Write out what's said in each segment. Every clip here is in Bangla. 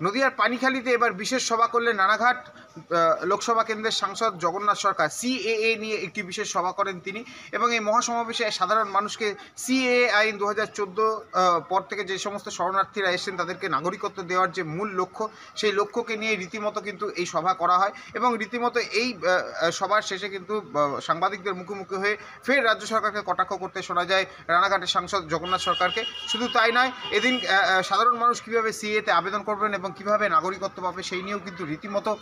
নদিয়ার পানিখালীতে এবার বিশেষ সভা করলেন রানাঘাট লোকসভা কেন্দ্রের সাংসদ জগন্নাথ সরকার। সিএএ নিয়ে একটি বিশেষ সভা করেন তিনি এবং এই মহাসমাবেশে সাধারণ মানুষকে সিএএ আইন 2014 পর থেকে যে সমস্ত শরণার্থীরা এসেছেন তাদেরকে নাগরিকত্ব দেওয়ার যে মূল লক্ষ্য, সেই লক্ষ্যকে নিয়ে রীতিমতো কিন্তু এই সভা করা হয় এবং রীতিমতো এই সভার শেষে কিন্তু সাংবাদিকদের মুখোমুখি হয়ে ফের রাজ্য সরকারকে কটাক্ষ করতে শোনা যায় রানাঘাটের সাংসদ জগন্নাথ সরকারকে। শুধু তাই নয়, এদিন সাধারণ মানুষ কীভাবে সিএতে আবেদন করবেন এবং কীভাবে নাগরিকত্ব পাবে সেই নিয়েও কিন্তু রীতিমতো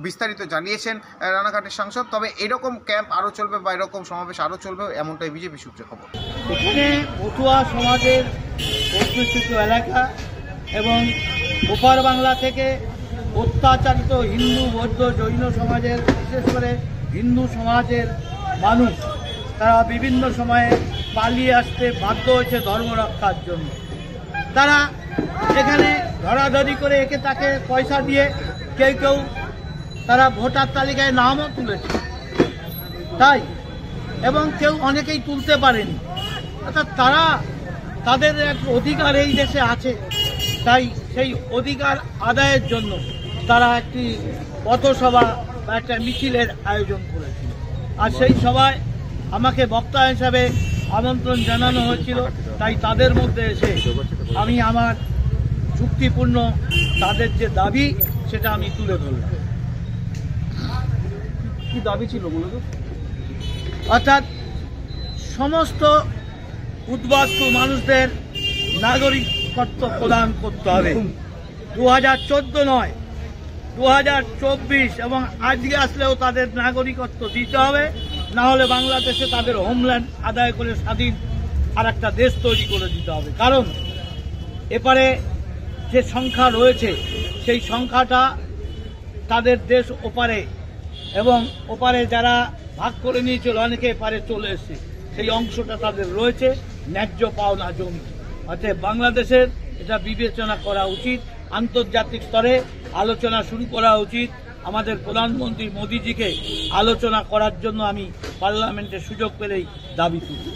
বিস্তারিত জানিয়েছেন রানাঘাটের সাংসদ। তবে এরকম ক্যাম্প আরও চলবে বা এরকম সমাবেশ আরও চলবে, এমনটাই বিজেপি সূত্রে খবর। এখানে পটুয়া সমাজের অধ্যুষিত এলাকা এবং ওপার বাংলা থেকে অত্যাচারিত হিন্দু, বৌদ্ধ, জৈন সমাজের, বিশেষ করে হিন্দু সমাজের মানুষ তারা বিভিন্ন সময়ে পালিয়ে আসতে বাধ্য হয়েছে ধর্ম রক্ষার জন্য। তারা এখানে ধরাধরি করে একে তাকে পয়সা দিয়ে কেউ কেউ তারা ভোটার তালিকায় নামও তুলেছে, তাই এবং কেউ অনেকেই তুলতে পারেনি। অর্থাৎ তারা তাদের এক অধিকার এই দেশে আছে, তাই সেই অধিকার আদায়ের জন্য তারা একটি পথসভা বা একটা মিছিলের আয়োজন করেছিল। আর সেই সভায় আমাকে বক্তা হিসাবে আমন্ত্রণ জানানো হয়েছিল, তাই তাদের মধ্যে এসে আমি আমার যুক্তিপূর্ণ তাদের যে দাবি সেটা আমি তুলে ধরলাম। কি দাবি ছিল মূলত? অর্থাৎ সমস্ত উদ্বাস্তু মানুষদের নাগরিকত্ব প্রদান করতে হবে। 2014 নয়, 2024 এবং আজকে আসলেও তাদের নাগরিকত্ব দিতে হবে, না হলে বাংলাদেশে তাদের হোমল্যান্ড আদায় করে স্বাধীন আর একটা দেশ তৈরি করে দিতে হবে। কারণ এপারে যে সংখ্যা রয়েছে সেই সংখ্যাটা তাদের দেশ ওপারে, এবং ওপারে যারা ভাগ করে নিয়েছিল অনেকে এপারে চলে এসেছে, সেই অংশটা তাদের রয়েছে ন্যায্য পাওনা জমি। অর্থাৎ বাংলাদেশের এটা বিবেচনা করা উচিত, আন্তর্জাতিক স্তরে আলোচনা শুরু করা উচিত। আমাদের প্রধানমন্ত্রী মোদিজিকে আলোচনা করার জন্য আমি পার্লামেন্টে সুযোগ পেলেই দাবি তুলি।